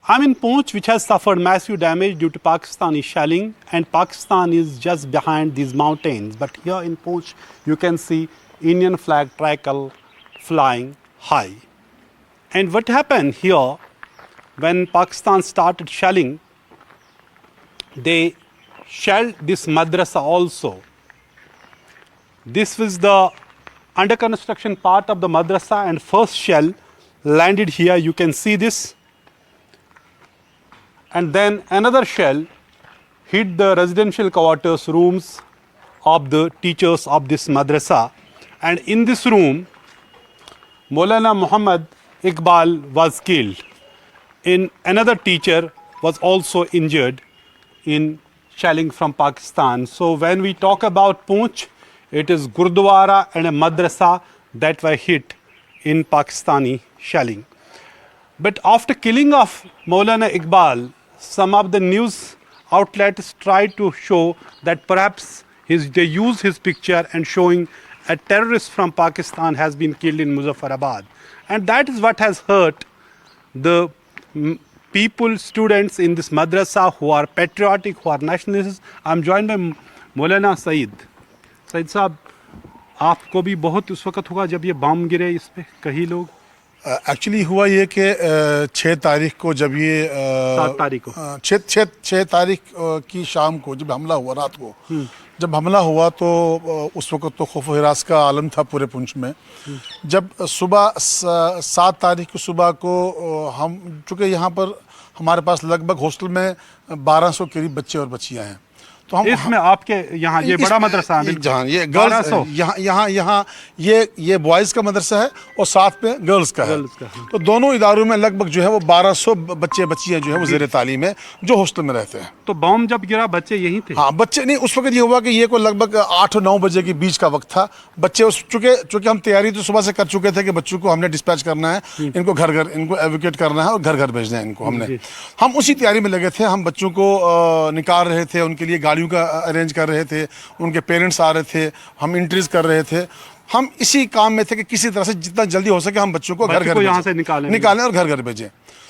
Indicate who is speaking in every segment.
Speaker 1: I'm in Poonch, which has suffered massive damage due to Pakistani shelling, and Pakistan is just behind these mountains. But here in Poonch, you can see Indian flag tricolor flying high. And what happened here, when Pakistan started shelling, they shelled this madrasa also. This was the under construction part of the madrasa, and first shell landed here. You can see this. And then another shell hit the residential quarters rooms of the teachers of this madrasa. And in this room, Maulana Muhammad Iqbal was killed. Another teacher was also injured in shelling from Pakistan. So when we talk about Poonch, it is Gurdwara and a madrasa that were hit in Pakistani shelling. But after killing of Maulana Iqbal, some of the news outlets tried to show that perhaps they use his picture and showing a terrorist from Pakistan has been killed in Muzaffarabad. And that is what has hurt the people, students in this madrasa who are patriotic, who are nationalists. I'm joined by Maulana Saeed. Saeed साहब, आपको भी बहुत उस वक्त हुआ जब ये बम गिरे इस पे कई लोग?
Speaker 2: एक्चुअली हुआ ये कि 6 तारीख को जब ये
Speaker 1: 7 तारीख को
Speaker 2: 6 तारीख की शाम को जब हमला हुआ, रात को जब हमला हुआ तो उस वक्त तो खौफ हिरास का आलम था पूरे पुंछ में। जब सुबह 7 तारीख की सुबह को हम चूँकि यहाँ पर हमारे पास लगभग हॉस्टल में 1200 करीब बच्चे और बच्चियाँ हैं, तो हम
Speaker 1: इसमें आपके यहाँ ये बड़ा मदरसा है,
Speaker 2: जहाँ ये गर्ल्स यहाँ ये बॉयज़ का मदरसा है और साथ में गर्ल्स का है। तो दोनों इदारों में लगभग जो है वो 1200 बच्चे बच्चियाँ जो है वो ज़ेर तालीम है जो हॉस्टल में रहते हैं।
Speaker 1: तो बम जब गिरा बच्चे यहीं थे?
Speaker 2: हाँ, बच्चे नहीं, उस वक्त ये हुआ कि ये कोई लगभग 8 और 9 बजे के बीच का वक्त था। बच्चे उस चूँकि हम तैयारी तो सुबह से कर चुके थे कि बच्चों को हमने डिस्पैच करना है, इनको घर घर इनको एवोकेट करना है और घर घर भेजना है इनको। हम उसी तैयारी में लगे थे। हम बच्चों को निकाल रहे थे, उनके लिए गाड़ियों का अरेंज कर रहे थे, उनके पेरेंट्स आ रहे थे, हम एंट्रीज कर रहे थे। हम इसी काम में थे कि किसी तरह से जितना जल्दी हो सके हम बच्चों को घर घर
Speaker 1: यहाँ से निकालें
Speaker 2: और घर घर भेजें।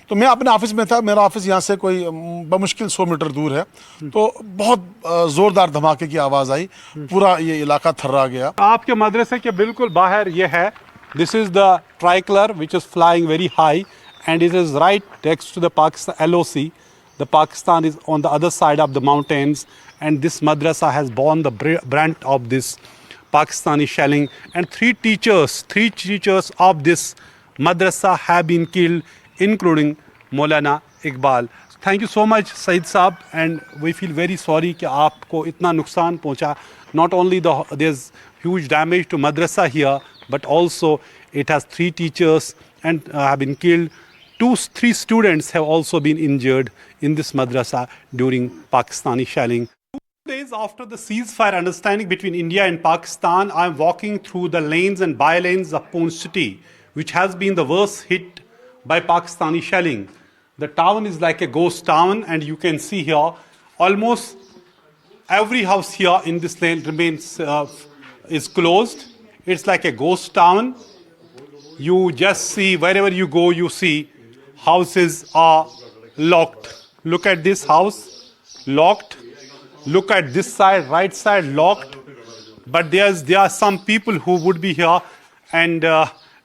Speaker 2: तो मैं अपने ऑफिस में था, मेरा ऑफिस यहाँ से कोई बमुश्किल 100 मीटर दूर है। तो बहुत ज़ोरदार धमाके की आवाज़ आई, पूरा ये इलाका थर्रा गया।
Speaker 1: आपके मदरसे के बिल्कुल बाहर ये है, this is the tricolour which is flying very high and it is right next to the Pakistan LOC. The Pakistan is on the other side of the mountains, and this madrasa has borne the brunt of this Pakistani shelling, and three teachers of this madrasa have been killed, including Maulana Iqbal. Thank you so much, Saeed Saab, and we feel very sorry कि आपको इतना नुकसान पहुंचा. Not only there's huge damage to madrasa here, but also it has 3 teachers and have been killed. 3 students have also been injured in this madrasa during Pakistani shelling. 2 days after the ceasefire understanding between India and Pakistan, I am walking through the lanes and bylanes of Poonch city, which has been the worst hit by Pakistani shelling. The town is like a ghost town, and you can see here almost every house here in this lane remains is closed. It's like a ghost town. You just see wherever you go, you see houses are locked. Look at this house, locked. Look at this side, right side, locked. But there are some people who would be here, and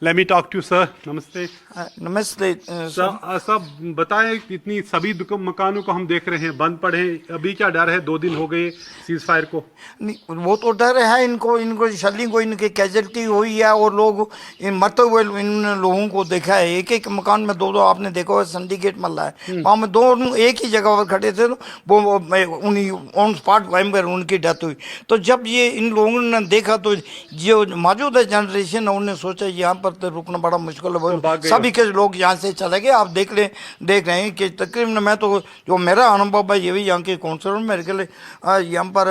Speaker 1: let me talk to you, sir. Namaste.
Speaker 3: नमस्ते
Speaker 1: सब बताएं, इतनी सभी मकानों को हम देख रहे हैं बंद पड़े हैं, अभी क्या डर है? 2 दिन हो गए सीज फायर को।
Speaker 3: वो तो डर है, इनको शलिंग को इनकी कैजुअल्टी हुई है और लोग मरते हुए इन लोगों को देखा है। एक मकान में 2 आपने देखा है, सिंडिकेट मल्ला है, वहाँ में 2 एक ही जगह पर खड़े थे, तो वो उन्हीं ऑन स्पॉट वहीं पर उनकी डेथ हुई। तो जब ये इन लोगों ने देखा तो जो मौजूदा जनरेशन है उन्होंने सोचा यहाँ पर तो रुकना बड़ा मुश्किल है, सभी के लोग यहाँ से चले गए। आप देख रहे हैं कि तकरीबन मैं तो जो मेरा अनुभव है ये भी यहाँ के काउंसलर मेरे के लिए यहाँ पर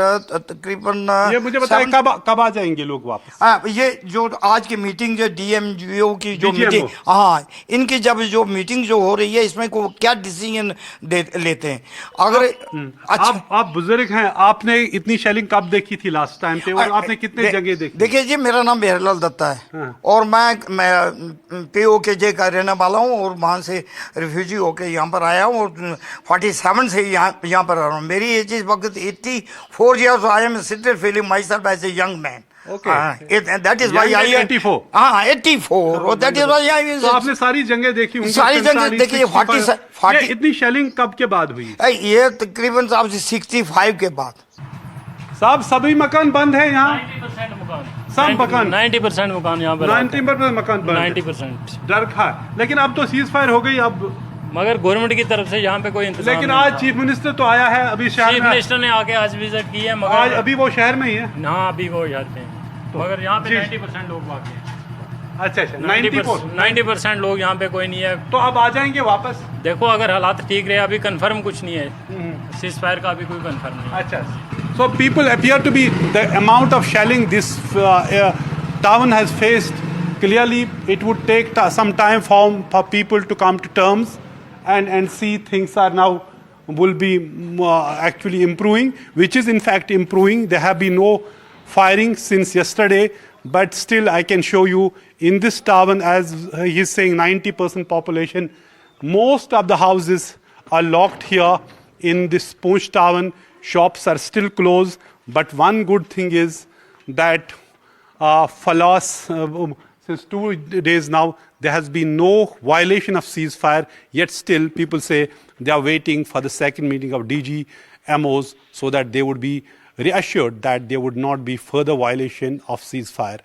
Speaker 3: तकरीबन
Speaker 1: ये मुझे बताएं कब आ जाएंगे लोग वापस?
Speaker 3: ये जो आज की मीटिंग जो DMGO की जो मीटिंग, हाँ, इनकी जब जो मीटिंग जो हो रही है इसमें को क्या डिसीजन लेते हैं। अगर
Speaker 1: आप बुजुर्ग हैं, आपने इतनी शेलिंग कब देखी थी लास्ट टाइम पे, और आपने कितने जगह देखी?
Speaker 3: देखिए जी, मेरा नाम बेहरलाल दत्ता है और मैं POKJ का का रहने वाला हूँ और वहाँ से रिफ्यूजी होके यहाँ पर आया हूँ और 47 से यहाँ पर आ रहा हूँ। मेरी एज इस वक्त 84 years, I am still feeling my self as a young man. That is why I
Speaker 1: 84।
Speaker 3: हाँ 84, और दैट इज व्हाई आई।
Speaker 1: तो आपने सारी जंगें देखी होंगी,
Speaker 3: सारी जंगें देखी। 40
Speaker 1: ये इतनी शेलिंग कब के बाद हुई?
Speaker 3: ये तकरीबन साहब 65 के बाद।
Speaker 1: साहब सभी मकान बंद है यहाँ?
Speaker 4: 90% मकान,
Speaker 1: सब मकान
Speaker 4: 90% मकान यहाँ पर
Speaker 1: 90% मकान बंद है।
Speaker 4: 90%।
Speaker 1: डर खा, लेकिन अब तो सीज फायर हो गई अब।
Speaker 4: मगर गवर्नमेंट की तरफ से यहाँ पे कोई इंतजाम
Speaker 1: लेकिन
Speaker 4: नहीं
Speaker 1: आज
Speaker 4: था।
Speaker 1: चीफ मिनिस्टर तो आया है अभी शहर
Speaker 4: चीफ
Speaker 1: में।
Speaker 4: मिनिस्टर ने आके आज विजिट की है,
Speaker 1: आज
Speaker 4: मगर
Speaker 1: अभी वो शहर में ही है।
Speaker 4: हाँ अभी वो यहाँ पे हैं। मगर यहाँ पे
Speaker 1: जी।
Speaker 4: 90% लोग बाकी हैं।
Speaker 1: अच्छा 94।
Speaker 4: 90% लोग यहाँ पे कोई नहीं है।
Speaker 1: तो अब आ जाएंगे वापस?
Speaker 4: देखो अगर हालात ठीक रहे, अभी कंफर्म कुछ नहीं है, सीज फायर का अभी कोई कंफर्म नहीं है।
Speaker 1: अच्छा, so people appear to be the amount of shelling this town has faced. Clearly, it would take some time for people to come to terms and see things are now will be actually improving, which is in fact improving. There have been no firing since yesterday, but still I can show you in this town, as he's saying 90% population, most of the houses are locked here in this Poonch town. Shops are still closed, but one good thing is that since 2 days now, there has been no violation of ceasefire, yet still people say they are waiting for the second meeting of DG MOs so that they would be reassured that there would not be further violation of ceasefire.